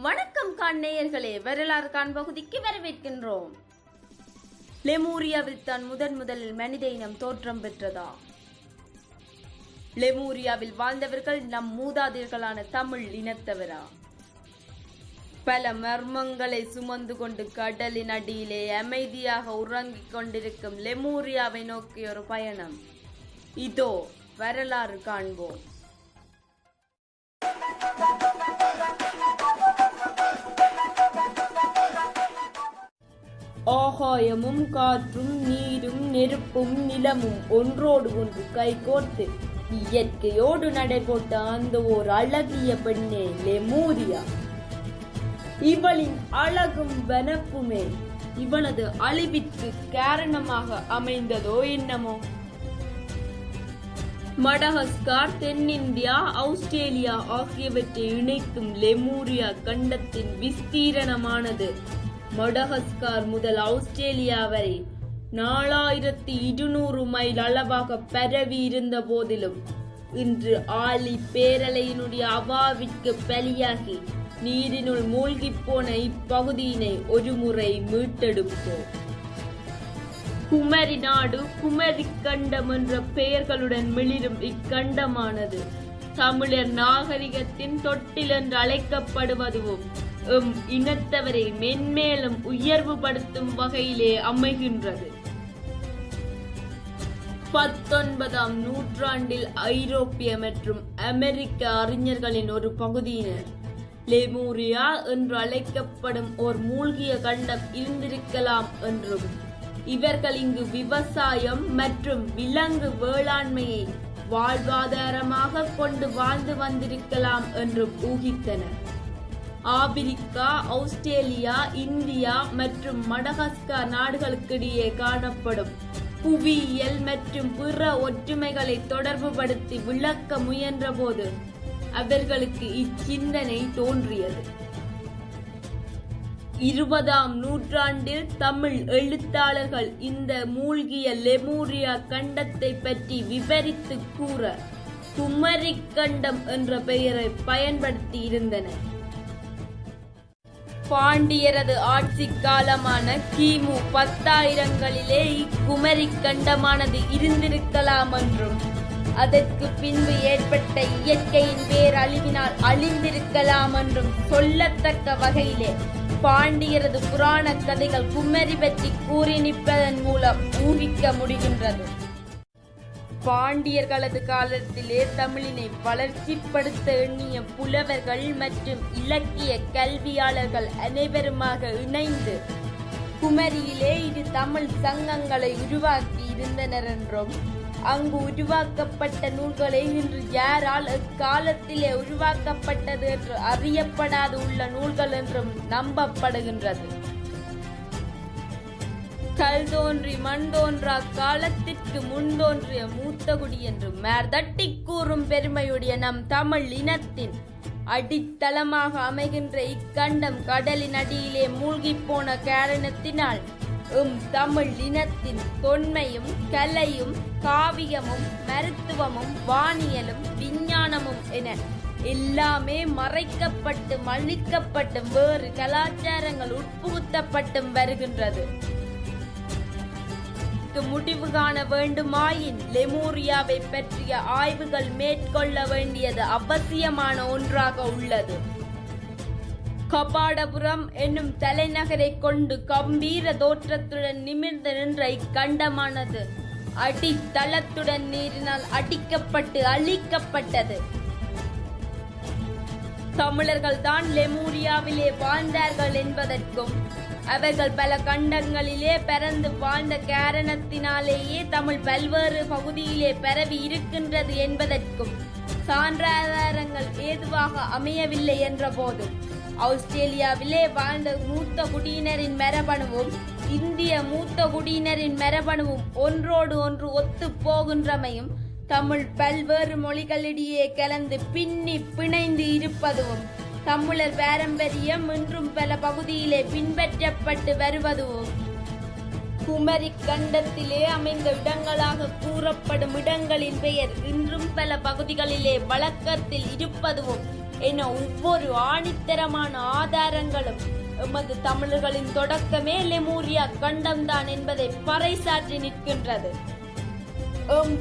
வணக்கம் நேயர்களே, வரலாறு பகுதிக்கு வரவேற்கின்றோம். லெமூரியாவில் தான் முதலில் மனித இனம் தோற்றம் பெற்றதா? லெமூரியாவில் வாழ்ந்தவர்கள் நம் மூதாதையர்களான தமிழ் இனத்தவரா? பல மர்மங்களை சுமந்து கொண்டு கடலின் அடியிலே அமைதியாக உறங்கிக் கொண்டிருக்கும் லெமூரியாவை நோக்கிய ஒரு பயணம். இதோ வரலாறு காண்போம். ஆகாயமும் காற்றும் நீரும் நெருப்பும் நிலமும் ஒன்றோடு ஒன்று கைகோர்த்து இயற்கையோடு நடைபோட்ட அந்த ஓர் அழகிய பெண்ணே லெமூரியா. இவளின் அழகும் வனப்புமே இவளது அழிவிற்கு காரணமாக அமைந்ததோ என்னமோ. மடகாஸ்கர், தென்னிந்தியா, ஆஸ்திரேலியா ஆகியவற்றை இணைக்கும் லெமூரியா கண்டத்தின் விஸ்தீரணமானது மடகாஸ்கர் முதல் ஆஸ்திரேலியா வரை 4200 மைல் அளவாக பரவி இருந்த போதிலும் இன்று ஆழி பேரலையினுடைய அவாவிற்கு பலியாகி நீரினுள் மூழ்கி போன இப்பகுதியினை ஒருமுறை மீட்டெடுப்போம். குமரி நாடு, குமரி கண்டம் என்ற பெயர்களுடன் மிளிரும் இக்கண்டமானது தமிழர் நாகரிகத்தின் தொட்டில் என்று அழைக்கப்படுவதுவும் இனத்தவரை மென்மேலும் உயர்வுபடுத்தும் வகையிலே அமைகின்றது. 19ஆம் நூற்றாண்டில் ஐரோப்பிய மற்றும் அமெரிக்க அறிஞர்களின் ஒரு பகுதியினர் லெமூரியா என்று அழைக்கப்படும் ஓர் மூழ்கிய கண்டம் இருந்திருக்கலாம் என்றும் இவர்கள் இங்கு விவசாயம் மற்றும் விலங்கு வேளாண்மையை வாழ்வாதாரமாக கொண்டு வாழ்ந்து வந்திருக்கலாம் என்றும் ஊகித்தனர். ஆப்பிரிக்கா, ஆஸ்திரேலியா, இந்தியா மற்றும் மடகாஸ்கர் நாடுகளுக்கிடையே காணப்படும் புவியியல் மற்றும் பிற ஒற்றுமைகளை தொடர்புபடுத்தி விளக்க முயன்ற போது அவர்களுக்கு இச்சிந்தனை தோன்றியது. 20ஆம் நூற்றாண்டில் தமிழ் எழுத்தாளர்கள் இந்த மூழ்கிய லெமூரியா கண்டத்தை பற்றி விவரித்து கூற குமரி கண்டம் என்ற பெயரை பயன்படுத்தி இருந்தனர். பாண்டியரது ஆட்சி காலமான கிமு 10,000களிலே இக்குமரி கண்டமானது இருந்திருக்கலாம் என்றும் அதற்கு பின்பு ஏற்பட்ட இயற்கையின் பேரழிவினால் அழிந்திருக்கலாம் என்றும் சொல்லத்தக்க வகையிலே பாண்டியரது புராண கதைகள் குமரி பற்றி கூறி நிற்பதன் மூலம் ஊகிக்க முடிகின்றது. பாண்டியர்களது காலத்திலே தமிழினை வளர்ச்சிப்படுத்த எண்ணிய புலவர்கள் மற்றும் இலக்கிய கல்வியாளர்கள் அனைவருமாக இணைந்து குமரியிலே இரு தமிழ் சங்கங்களை உருவாக்கி இருந்தனர் என்றும் அங்கு உருவாக்கப்பட்ட நூல்களை இன்று யாரால் எக்காலத்திலே உருவாக்கப்பட்டது என்று அறியப்படாது உள்ள நூல்கள் என்றும் நம்பப்படுகின்றது. கல் தோன்றி மண் தோன்றா காலத்திற்கு முன் தோன்றிய மூத்தகுடி என்று மேர்தட்டி கூறும் பெருமையுடைய நம் தமிழ் இனத்தின் அடித்தளமாக அமைகின்ற இக்கண்டம் கடலின் அடியிலே மூழ்கி போன காரணத்தினால் தமிழ் இனத்தின் தொன்மையும் கலையும் காவியமும் மருத்துவமும் வானியலும் விஞ்ஞானமும் என எல்லாமே மறைக்கப்பட்டு அழிக்கப்பட்டும் வேறு கலாச்சாரங்கள் உட்புகுத்தப்பட்டும் வருகின்றது. முடிவு காண வேண்டுமாயின் லெமூரியாவை பற்றிய ஆய்வுகள் மேற்கொள்ள வேண்டியது அவசியமான ஒன்றாக உள்ளது. கபாடபுரம் என்னும் தலைநகரை கொண்டு கம்பீர தோற்றத்துடன் நிமிர்ந்து நின்ற இக்கண்டமானது அடித்தளத்துடன் நீரினால் அடிக்கப்பட்டு அழிக்கப்பட்டது. தமிழர்கள் தான் லெமூரியாவிலே வாழ்ந்தார்கள் என்பதற்கும் அவர்கள் பல கண்டங்களிலே பரந்து வாழ்ந்த காரணத்தினாலேயே தமிழ் பல்வேறு பகுதியிலே பரவி இருக்கின்றது என்பதற்கும் சான்றாதாரங்கள் ஏதுவாக அமையவில்லை என்ற போதும் ஆஸ்திரேலியாவிலே வாழ்ந்த மூத்த குடியினரின் மரபணுவும் இந்திய மூத்த குடியினரின் மரபணுவும் ஒன்றோடு ஒன்று ஒத்து போகின்றமையும் தமிழ் பல்வேறு மொழிகளிடையே கலந்து பின்னி பிணைந்து இருப்பதும் தமிழர் பாரம்பரியம் இன்றும் பல பகுதியிலே பின்பற்றப்பட்டு வருவதும் குமரி கண்டத்திலே அமைந்த இடங்களாக கூறப்படும் இடங்களின் பெயர் இன்றும் பல பகுதிகளிலே வழக்கத்தில் இருப்பதும் என ஒவ்வொரு ஆணித்தரமான ஆதாரங்களும் எமது தமிழர்களின் தொடக்கமே லெமூரியா கண்டம்தான் என்பதை பறைசாற்றி நிற்கின்றது.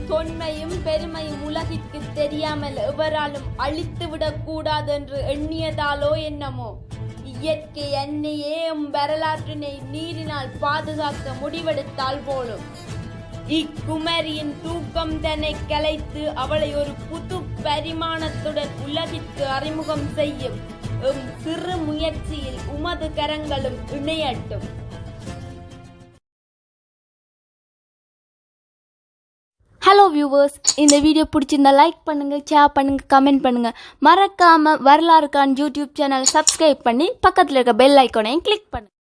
தொன்மையும் பெருமையும் உலகிற்கு தெரியாமல் எவராலும் அழித்துவிடக் கூடாது என்று எண்ணியதாலோ என்னமோ இயற்கை அன்னையே வரலாற்றினை நீரினால் பாதுகாக்க முடிவெடுத்தால் போலும் இக்குமரியின் தூக்கம் தன்னை கலைத்து அவளை ஒரு புது பரிமாணத்துடன் உலகிற்கு அறிமுகம் செய்யும் சிறு முயற்சியில் உமது கரங்களும் இணையட்டும். ஹலோ வியூவர்ஸ், இந்த வீடியோ பிடிச்சிருந்தா லைக் பண்ணுங்கள், ஷேர் பண்ணுங்கள், கமெண்ட் பண்ணுங்கள். மறக்காமல் வரலாறுக்கான யூடியூப் சேனல் சப்ஸ்கிரைப் பண்ணி பக்கத்தில் இருக்க பெல் ஐக்கானையும் கிளிக் பண்ணுங்கள்.